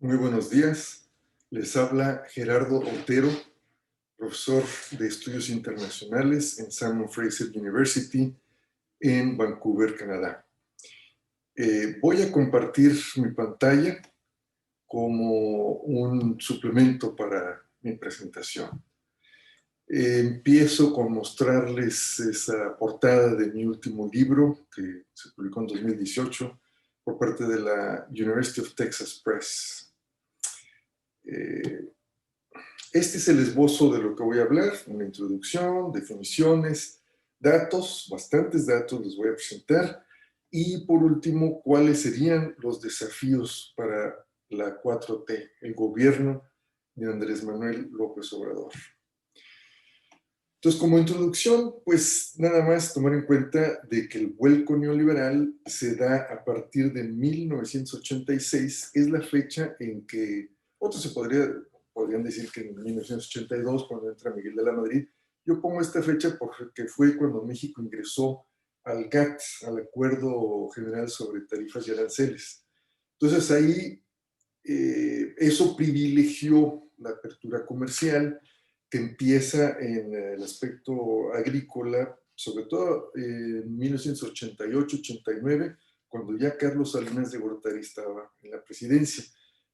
Muy buenos días. Les habla Gerardo Otero, profesor de Estudios Internacionales en Simon Fraser University en Vancouver, Canadá. Voy a compartir mi pantalla como un suplemento para mi presentación. Empiezo con mostrarles esa portada de mi último libro que se publicó en 2018 por parte de la University of Texas Press. Este es el esbozo de lo que voy a hablar, una introducción, definiciones, datos, bastantes datos les voy a presentar, y por último, cuáles serían los desafíos para la 4T, el gobierno de Andrés Manuel López Obrador. Entonces, como introducción, pues nada más tomar en cuenta de que el vuelco neoliberal se da a partir de 1986, es la fecha en que, otros podrían decir que en 1982, cuando entra Miguel de la Madrid. Yo pongo esta fecha porque fue cuando México ingresó al GATT, al Acuerdo General sobre Tarifas y Aranceles. Entonces ahí eso privilegió la apertura comercial, que empieza en el aspecto agrícola, sobre todo en 1988-89, cuando ya Carlos Salinas de Gortari estaba en la presidencia.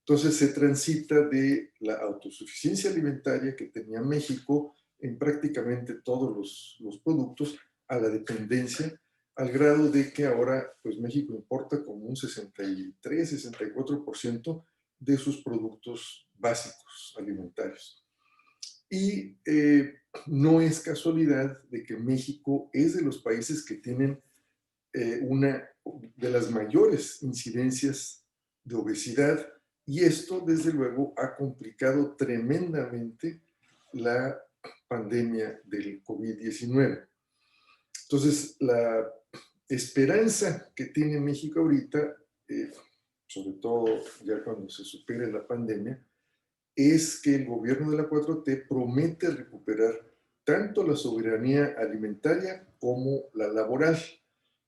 Entonces se transita de la autosuficiencia alimentaria que tenía México en prácticamente todos los productos a la dependencia, al grado de que ahora pues México importa como un 63-64% de sus productos básicos alimentarios. Y no es casualidad de que México es de los países que tienen una de las mayores incidencias de obesidad, y esto desde luego ha complicado tremendamente la pandemia del COVID-19. Entonces, la esperanza que tiene México ahorita, sobre todo ya cuando se supere la pandemia, es que el gobierno de la 4T promete recuperar tanto la soberanía alimentaria como la laboral.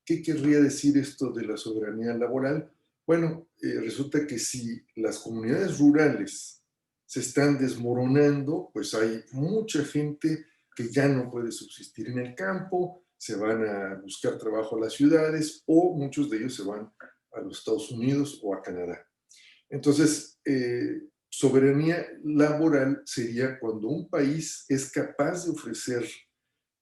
¿Qué querría decir esto de la soberanía laboral? Bueno, resulta que si las comunidades rurales se están desmoronando, pues hay mucha gente que ya no puede subsistir en el campo, se van a buscar trabajo a las ciudades, o muchos de ellos se van a los Estados Unidos o a Canadá. Entonces, soberanía laboral sería cuando un país es capaz de ofrecer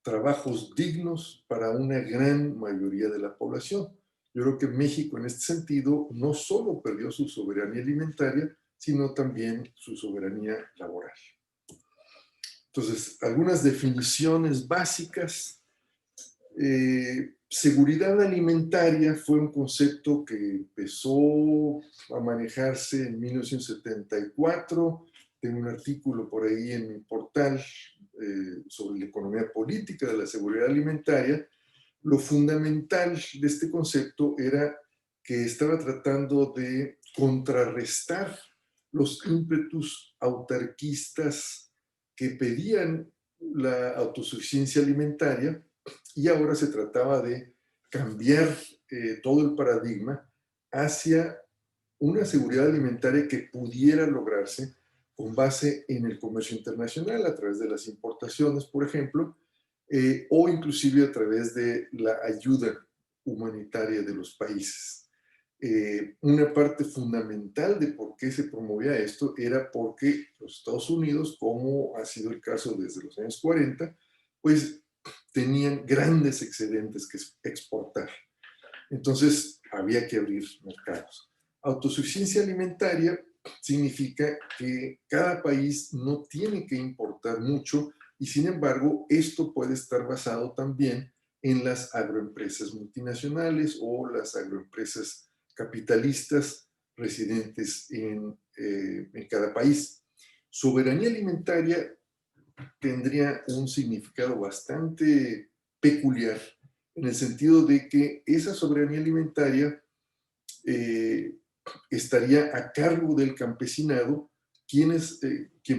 trabajos dignos para una gran mayoría de la población. Yo creo que México en este sentido no solo perdió su soberanía alimentaria, sino también su soberanía laboral. Entonces, algunas definiciones básicas. Seguridad alimentaria fue un concepto que empezó a manejarse en 1974. Tengo un artículo por ahí en mi portal sobre la economía política de la seguridad alimentaria. Lo fundamental de este concepto era que estaba tratando de contrarrestar los ímpetus autarquistas que pedían la autosuficiencia alimentaria, y ahora se trataba de cambiar todo el paradigma hacia una seguridad alimentaria que pudiera lograrse con base en el comercio internacional a través de las importaciones, por ejemplo, o inclusive a través de la ayuda humanitaria de los países. Una parte fundamental de por qué se promovía esto era porque los Estados Unidos, como ha sido el caso desde los años 40, pues tenían grandes excedentes que exportar. Entonces había que abrir mercados. Autosuficiencia alimentaria significa que cada país no tiene que importar mucho, y sin embargo esto puede estar basado también en las agroempresas multinacionales o las agroempresas capitalistas residentes en cada país. Soberanía alimentaria tendría un significado bastante peculiar, en el sentido de que esa soberanía alimentaria eh, estaría a cargo del campesinado, quien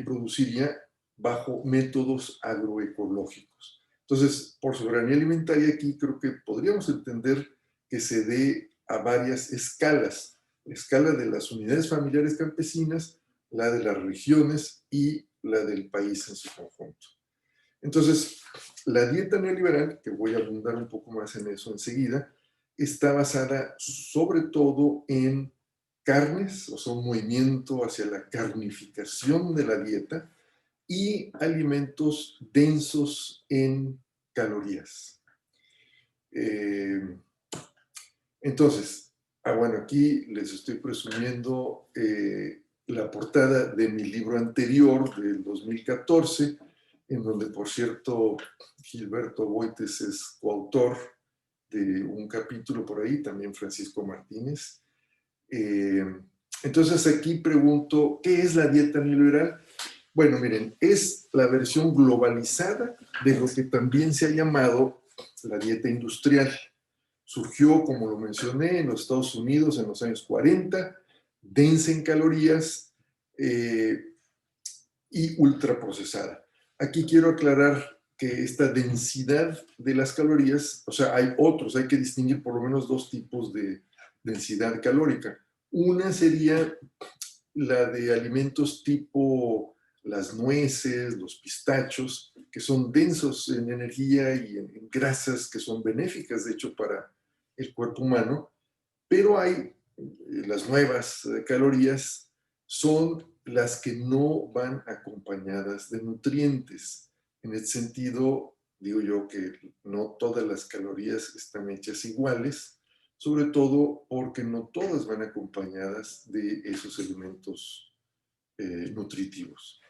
produciría bajo métodos agroecológicos. Entonces, por soberanía alimentaria aquí creo que podríamos entender que se dé a varias escalas. escala de las unidades familiares campesinas, la de las regiones y la del país en su conjunto. Entonces, la dieta neoliberal, que voy a abundar un poco más en eso enseguida, está basada sobre todo en carnes, o sea, un movimiento hacia la carnificación de la dieta y alimentos densos en calorías. Eh, entonces, bueno, aquí les estoy presumiendo la portada de mi libro anterior del 2014, en donde, por cierto, Gilberto Boites es coautor de un capítulo por ahí, también Francisco Martínez. Entonces aquí pregunto, ¿qué es la dieta neoliberal? Bueno, miren, es la versión globalizada de lo que también se ha llamado la dieta industrial. Surgió, como lo mencioné, en los Estados Unidos en los años 40, densa en calorías y ultraprocesada. Aquí quiero aclarar que esta densidad de las calorías, o sea, hay otros, hay que distinguir por lo menos dos tipos de densidad calórica. Una sería la de alimentos tipo las nueces, los pistachos, que son densos en energía y en grasas que son benéficas, de hecho, para el cuerpo humano, pero hay las nuevas calorías son las que no van acompañadas de nutrientes. En ese sentido, digo yo que no todas las calorías están hechas iguales, sobre todo porque no todas van acompañadas de esos elementos nutritivos.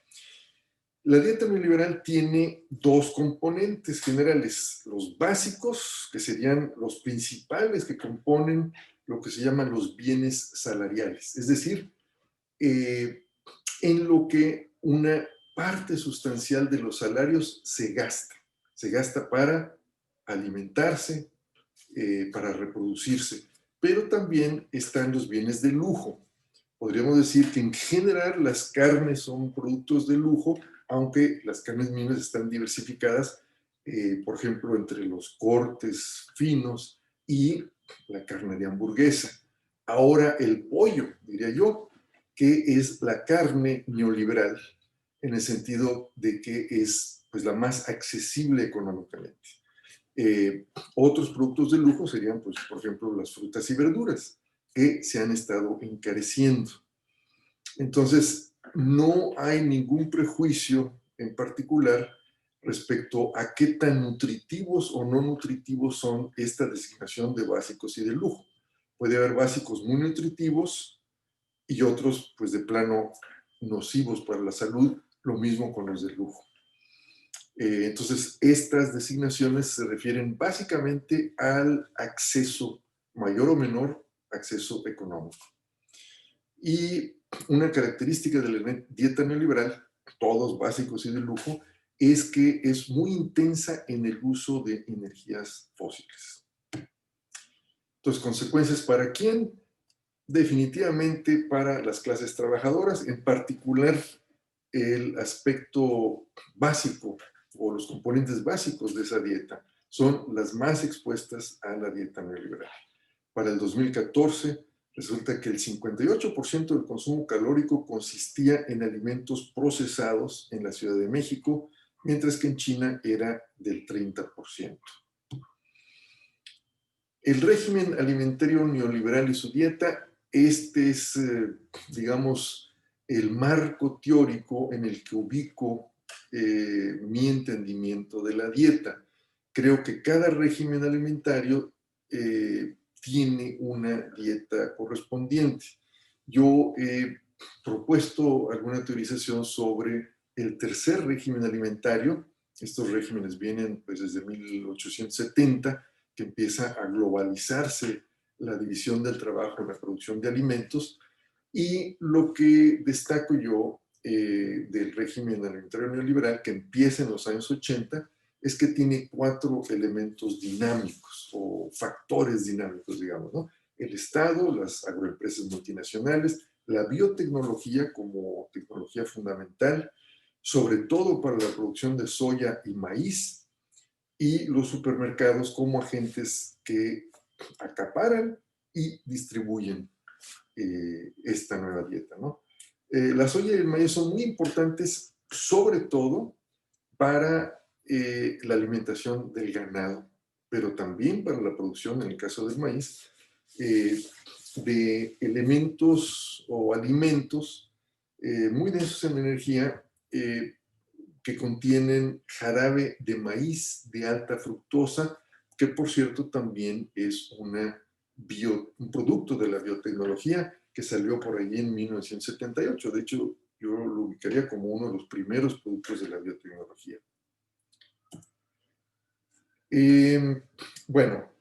La dieta neoliberal tiene dos componentes generales, los básicos, que serían los principales que componen lo que se llaman los bienes salariales, es decir, en lo que una parte sustancial de los salarios se gasta para alimentarse, para reproducirse, pero también están los bienes de lujo. Podríamos decir que en general las carnes son productos de lujo, aunque las carnes mínimas están diversificadas, por ejemplo, entre los cortes finos y la carne de hamburguesa. Ahora el pollo, diría yo, que es la carne neoliberal, en el sentido de que es pues, la más accesible económicamente. Otros productos de lujo serían, pues, por ejemplo, las frutas y verduras, que se han estado encareciendo. Entonces, no hay ningún prejuicio en particular respecto a qué tan nutritivos o no nutritivos son esta designación de básicos y de lujo. Puede haber básicos muy nutritivos y otros, pues, de plano nocivos para la salud, lo mismo con los de lujo. Entonces, estas designaciones se refieren básicamente al acceso, mayor o menor acceso económico. Y una característica de la dieta neoliberal, todos básicos y de lujo, es que es muy intensa en el uso de energías fósiles. Entonces, consecuencias para quién? Definitivamente para las clases trabajadoras, en particular el aspecto básico o los componentes básicos de esa dieta son las más expuestas a la dieta neoliberal. Para el 2014, resulta que el 58% del consumo calórico consistía en alimentos procesados en la Ciudad de México, mientras que en China era del 30%. El régimen alimentario neoliberal y su dieta, este es, digamos, el marco teórico en el que ubico mi entendimiento de la dieta. Creo que cada régimen alimentario tiene una dieta correspondiente. Yo he propuesto alguna teorización sobre el tercer régimen alimentario. Estos regímenes vienen pues, desde 1870, que empieza a globalizarse la división del trabajo en la producción de alimentos. Y lo que destaco yo del régimen alimentario neoliberal, que empieza en los años 80, es que tiene 4 elementos dinámicos o factores dinámicos, digamos, ¿no? El Estado, las agroempresas multinacionales, la biotecnología como tecnología fundamental, sobre todo para la producción de soya y maíz, y los supermercados como agentes que acaparan y distribuyen esta nueva dieta, ¿no? La soya y el maíz son muy importantes, sobre todo para la alimentación del ganado, pero también para la producción, en el caso del maíz, eh, de elementos o alimentos muy densos en energía que contienen jarabe de maíz de alta fructosa, que por cierto también es un producto de la biotecnología que salió por allí en 1978. De hecho, yo lo ubicaría como uno de los primeros productos de la biotecnología. Bueno,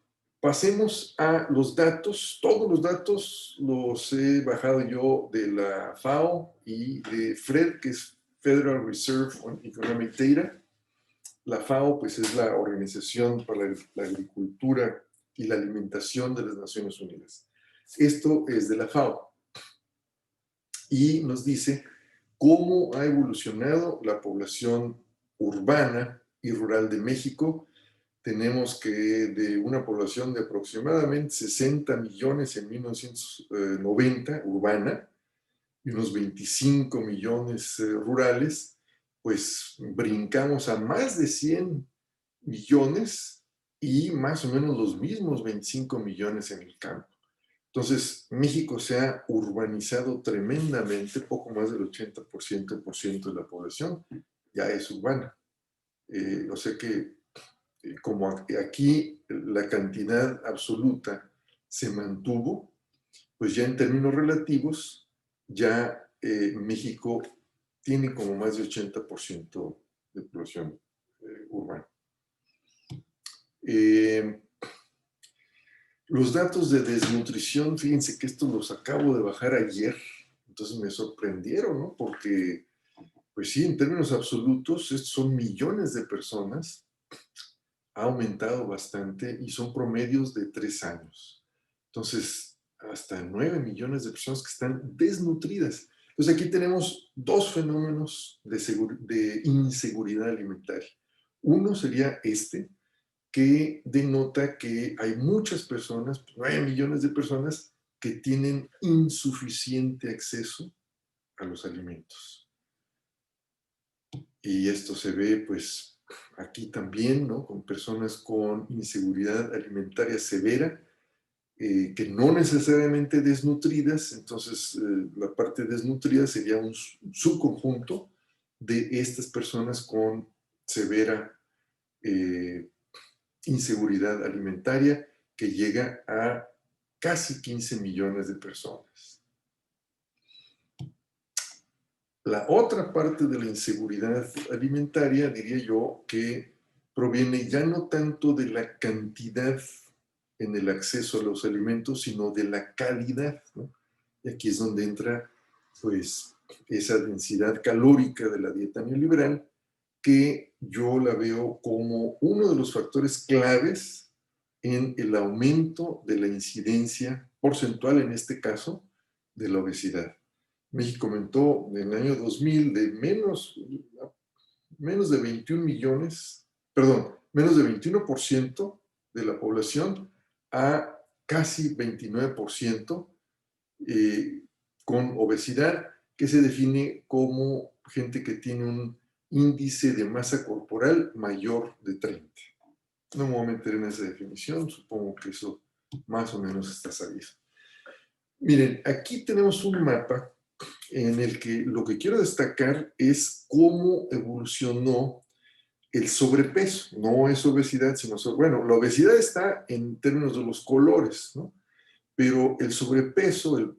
pasemos a los datos. Todos los datos los he bajado yo de la FAO y de FRED, que es Federal Reserve on Economic Data. La FAO, pues, es la Organización para la Agricultura y la Alimentación de las Naciones Unidas. Esto es de la FAO y nos dice cómo ha evolucionado la población urbana y rural de México. Tenemos que de una población de aproximadamente 60 millones en 1990 urbana y unos 25 millones rurales, pues brincamos a más de 100 millones y más o menos los mismos 25 millones en el campo. Entonces, México se ha urbanizado tremendamente, poco más del 80% de la población ya es urbana. O sea que como aquí la cantidad absoluta se mantuvo, pues ya en términos relativos, ya México tiene como más de 80% de población urbana. Los datos de desnutrición, fíjense que estos los acabo de bajar ayer, entonces me sorprendieron, ¿no? Porque, pues sí, en términos absolutos, estos son millones de personas, ha aumentado bastante y son promedios de 3 años. Entonces, hasta 9 millones de personas que están desnutridas. Entonces, aquí tenemos dos fenómenos de inseguridad alimentaria. Uno sería este, que denota que hay muchas personas, 9 millones de personas, que tienen insuficiente acceso a los alimentos. Y esto se ve, pues, aquí también, ¿no? Con personas con inseguridad alimentaria severa, que no necesariamente desnutridas. Entonces, la parte desnutrida sería un subconjunto de estas personas con severa inseguridad alimentaria, que llega a casi 15 millones de personas. La otra parte de la inseguridad alimentaria, diría yo, que proviene ya no tanto de la cantidad en el acceso a los alimentos, sino de la calidad, ¿no? Y aquí es donde entra, pues, esa densidad calórica de la dieta neoliberal, que yo la veo como uno de los factores claves en el aumento de la incidencia porcentual, en este caso, de la obesidad. México aumentó en el año 2000 de menos de 21 millones, perdón, menos de 21% de la población a casi 29% con obesidad, que se define como gente que tiene un índice de masa corporal mayor de 30. No me voy a meter en esa definición, supongo que eso más o menos está sabido. Miren, aquí tenemos un mapa en el que lo que quiero destacar es cómo evolucionó el sobrepeso. No es obesidad, sino bueno, la obesidad está en términos de los colores, ¿no? Pero el sobrepeso,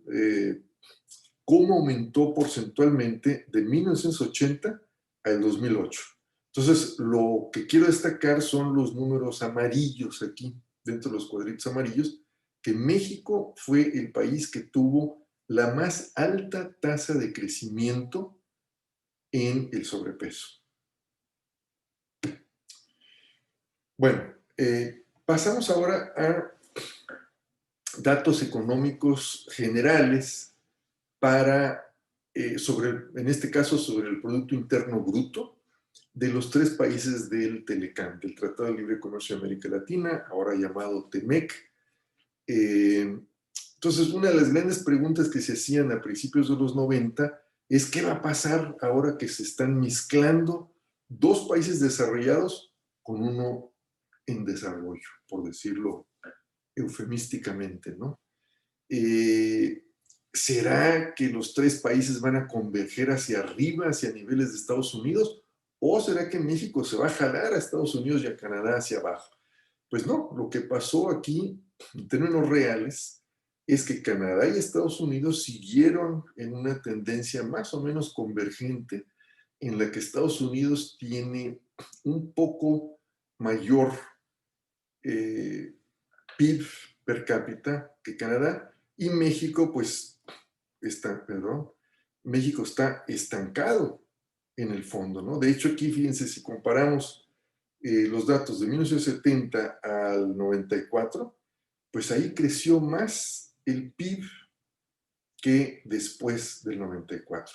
cómo aumentó porcentualmente de 1980 al 2008. Entonces, lo que quiero destacar son los números amarillos aquí, dentro de los cuadritos amarillos, que México fue el país que tuvo la más alta tasa de crecimiento en el sobrepeso. Bueno, pasamos ahora a datos económicos generales para, en este caso, sobre el Producto Interno Bruto de los tres países del TELECAN, del Tratado de Libre Comercio de América Latina, ahora llamado TEMEC. Entonces, una de las grandes preguntas que se hacían a principios de los 90 es qué va a pasar ahora que se están mezclando dos países desarrollados con uno en desarrollo, por decirlo eufemísticamente, ¿no? Eh, ¿Será que los tres países van a converger hacia arriba, hacia niveles de Estados Unidos? ¿O será que México se va a jalar a Estados Unidos y a Canadá hacia abajo? Pues no, lo que pasó aquí, en términos reales, es que Canadá y Estados Unidos siguieron en una tendencia más o menos convergente, en la que Estados Unidos tiene un poco mayor eh, PIB per cápita que Canadá, y México, pues, México está estancado en el fondo, ¿no? De hecho, aquí, fíjense, si comparamos los datos de 1970 al 94, pues ahí creció más el PIB que después del 94.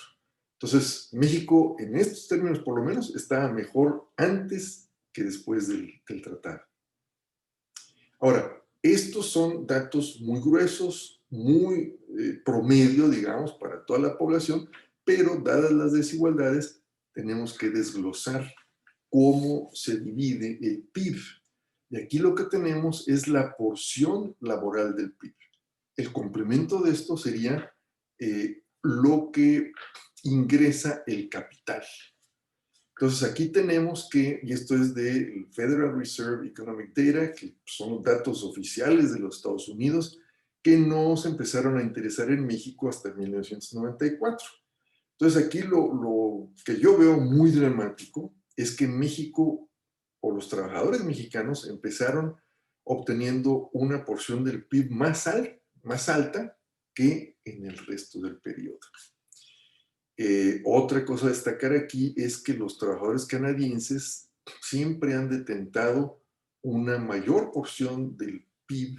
Entonces, México, en estos términos por lo menos, estaba mejor antes que después del tratado. Ahora, estos son datos muy gruesos, muy promedio, digamos, para toda la población, pero dadas las desigualdades, tenemos que desglosar cómo se divide el PIB. Y aquí lo que tenemos es la porción laboral del PIB. El complemento de esto sería lo que ingresa el capital. Entonces aquí tenemos que, y esto es del Federal Reserve Economic Data, que son los datos oficiales de los Estados Unidos, que no se empezaron a interesar en México hasta 1994. Entonces aquí lo que yo veo muy dramático es que México o los trabajadores mexicanos empezaron obteniendo una porción del PIB más alta que en el resto del periodo. Otra cosa a destacar aquí es que los trabajadores canadienses siempre han detentado una mayor porción del PIB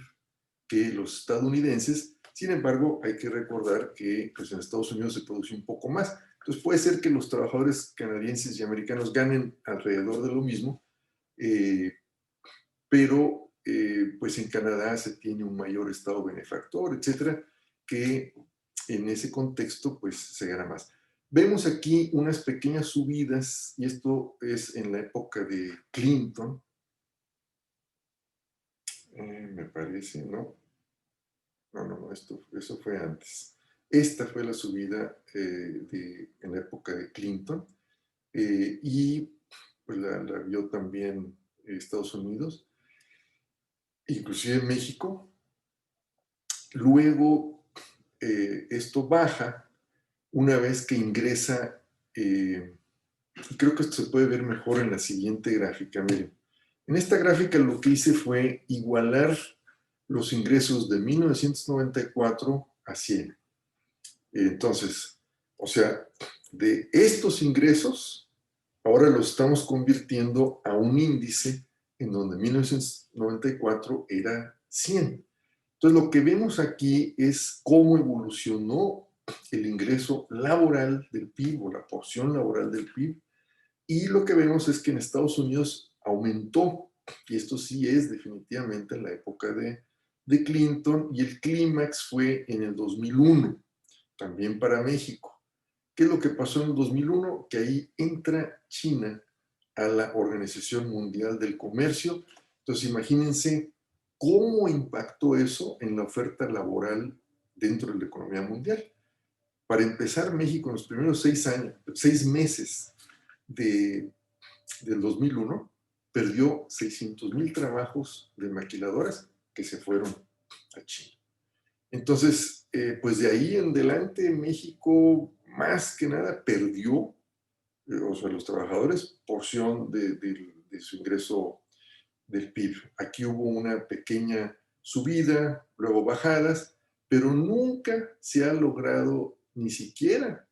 que los estadounidenses. Sin embargo, hay que recordar que pues, en Estados Unidos se produce un poco más. Entonces puede ser que los trabajadores canadienses y americanos ganen alrededor de lo mismo, pero pues en Canadá se tiene un mayor estado benefactor, etcétera, que en ese contexto pues se gana más. Vemos aquí unas pequeñas subidas, y esto es en la época de Clinton, me parece, ¿no? No, eso fue antes. Esta fue la subida en la época de Clinton, y pues la vio también Estados Unidos, inclusive México. Luego esto baja una vez que ingresa, y creo que esto se puede ver mejor en la siguiente gráfica. Miren, en esta gráfica lo que hice fue igualar los ingresos de 1994 a 100. Entonces, o sea, de estos ingresos, ahora los estamos convirtiendo a un índice en donde 1994 era 100. Entonces, lo que vemos aquí es cómo evolucionó el ingreso laboral del PIB o la porción laboral del PIB, y lo que vemos es que en Estados Unidos aumentó, y esto sí es definitivamente en la época de Clinton, y el clímax fue en el 2001, también para México. ¿Qué es lo que pasó en el 2001? Que ahí entra China a la Organización Mundial del Comercio. Entonces, imagínense cómo impactó eso en la oferta laboral dentro de la economía mundial. Para empezar, México en los primeros 6 meses del 2001 perdió 600,000 trabajos de maquiladoras que se fueron a China. Entonces, pues de ahí en adelante México más que nada perdió, o sea, los trabajadores, porción de su ingreso del PIB. Aquí hubo una pequeña subida, luego bajadas, pero nunca se ha logrado ni siquiera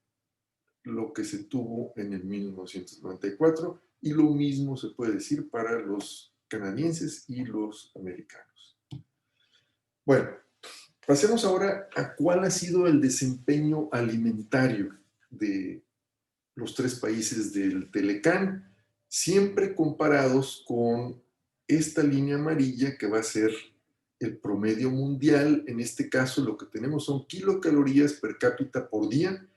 lo que se tuvo en el 1994, y lo mismo se puede decir para los canadienses y los americanos. Bueno, pasemos ahora a cuál ha sido el desempeño alimentario de los tres países del Telecán, siempre comparados con esta línea amarilla que va a ser el promedio mundial. En este caso lo que tenemos son kilocalorías per cápita por día,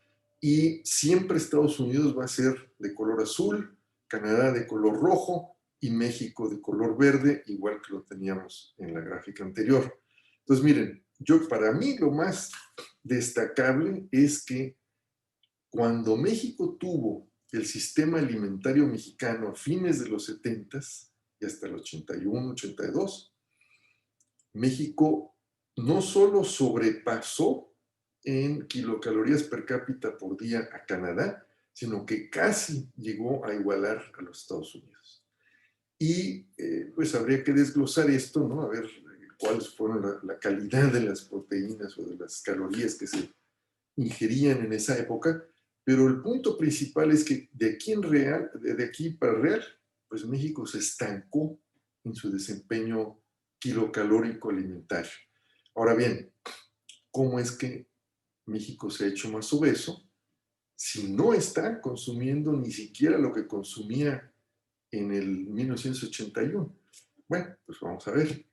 y siempre Estados Unidos va a ser de color azul, Canadá de color rojo y México de color verde, igual que lo teníamos en la gráfica anterior. Entonces, miren, para mí lo más destacable es que cuando México tuvo el sistema alimentario mexicano a fines de los 70s y hasta el 81, 82, México no solo sobrepasó en kilocalorías per cápita por día a Canadá, sino que casi llegó a igualar a los Estados Unidos. Y pues habría que desglosar esto, ¿no? A ver cuáles fueron la calidad de las proteínas o de las calorías que se ingerían en esa época, pero el punto principal es que de aquí para real, pues México se estancó en su desempeño kilocalórico alimentario. Ahora bien, ¿cómo es que México se ha hecho más obeso si no está consumiendo ni siquiera lo que consumía en el 1981? Bueno, pues vamos a ver.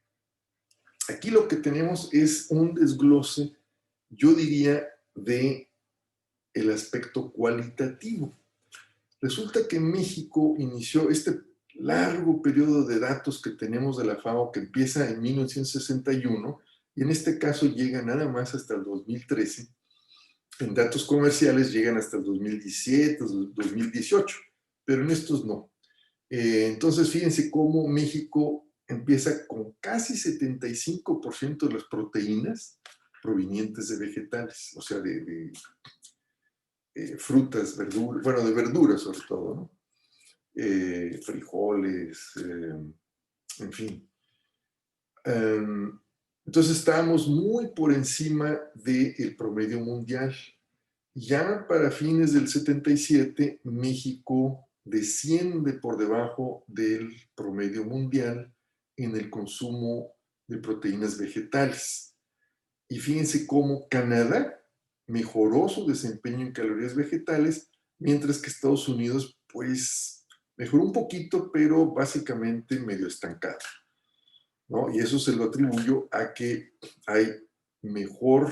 Aquí lo que tenemos es un desglose, yo diría, de el aspecto cualitativo. Resulta que México inició este largo periodo de datos que tenemos de la FAO, que empieza en 1961 y en este caso llega nada más hasta el 2013. En datos comerciales llegan hasta el 2017, 2018, pero en estos no. Entonces, fíjense cómo México empieza con casi 75% de las proteínas provenientes de vegetales, o sea, de frutas, verduras, bueno, de verduras sobre todo, ¿no? Frijoles, en fin. Entonces estábamos muy por encima del promedio mundial. Ya para fines del 77, México desciende por debajo del promedio mundial en el consumo de proteínas vegetales. Y fíjense cómo Canadá mejoró su desempeño en calorías vegetales, mientras que Estados Unidos, pues, mejoró un poquito, pero básicamente medio estancado, ¿no? Y eso se lo atribuyo a que hay mejor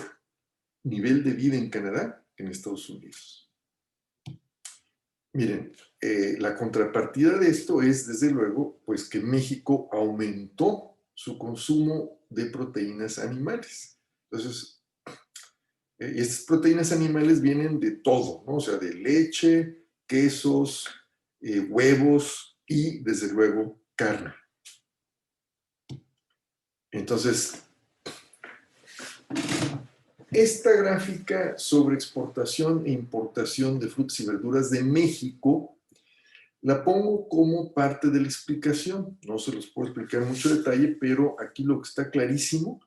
nivel de vida en Canadá que en Estados Unidos. Miren, la contrapartida de esto es, desde luego, pues que México aumentó su consumo de proteínas animales. Entonces, y estas proteínas animales vienen de todo, ¿no? O sea, de leche, quesos, huevos y, desde luego, carne. Entonces, esta gráfica sobre exportación e importación de frutas y verduras de México la pongo como parte de la explicación. No se los puedo explicar en mucho detalle, pero aquí lo que está clarísimo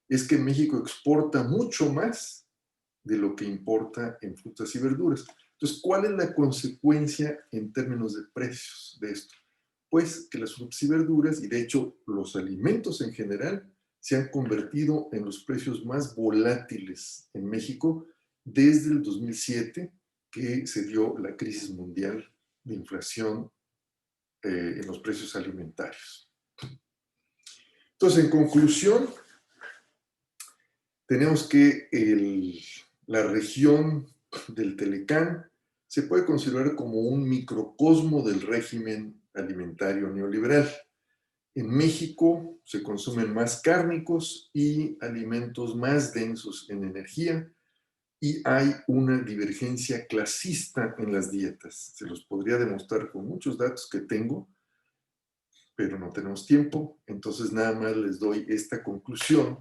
es que México exporta mucho más de lo que importa en frutas y verduras. Entonces, ¿cuál es la consecuencia en términos de precios de esto? Pues que las frutas y verduras, y de hecho los alimentos en general, se han convertido en los precios más volátiles en México desde el 2007, que se dio la crisis mundial de inflación en los precios alimentarios. Entonces, en conclusión, tenemos que la región del Telecán se puede considerar como un microcosmo del régimen alimentario neoliberal. En México se consumen más cárnicos y alimentos más densos en energía, y hay una divergencia clasista en las dietas. Se los podría demostrar con muchos datos que tengo, pero no tenemos tiempo. Entonces nada más les doy esta conclusión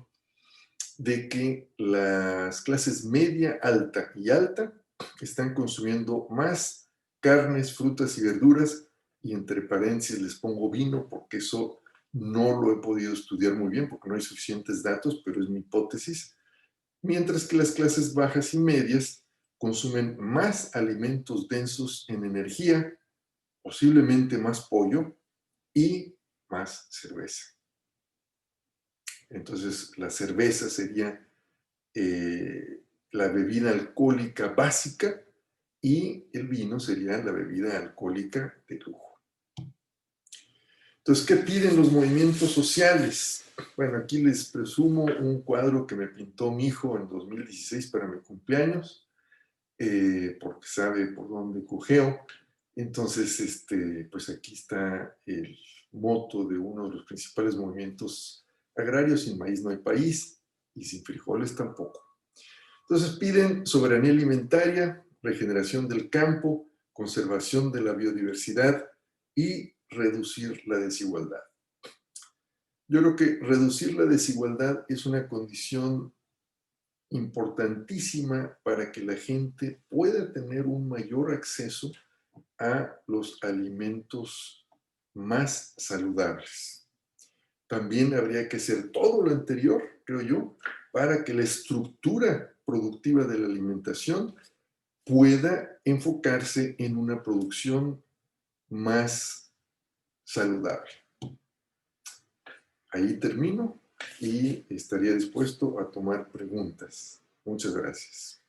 de que las clases media, alta y alta están consumiendo más carnes, frutas y verduras, y entre paréntesis les pongo vino porque eso no lo he podido estudiar muy bien porque no hay suficientes datos, pero es mi hipótesis, mientras que las clases bajas y medias consumen más alimentos densos en energía, posiblemente más pollo y más cerveza. Entonces, la cerveza sería la bebida alcohólica básica y el vino sería la bebida alcohólica de lujo. Entonces, ¿qué piden los movimientos sociales? Bueno, aquí les presumo un cuadro que me pintó mi hijo en 2016 para mi cumpleaños, porque sabe por dónde cojeo. Entonces, pues aquí está el moto de uno de los principales movimientos agrarios: sin maíz no hay país y sin frijoles tampoco. Entonces piden soberanía alimentaria, regeneración del campo, conservación de la biodiversidad y reducir la desigualdad. Yo creo que reducir la desigualdad es una condición importantísima para que la gente pueda tener un mayor acceso a los alimentos más saludables. También habría que hacer todo lo anterior, creo yo, para que la estructura productiva de la alimentación pueda enfocarse en una producción más saludable. Ahí termino y estaría dispuesto a tomar preguntas. Muchas gracias.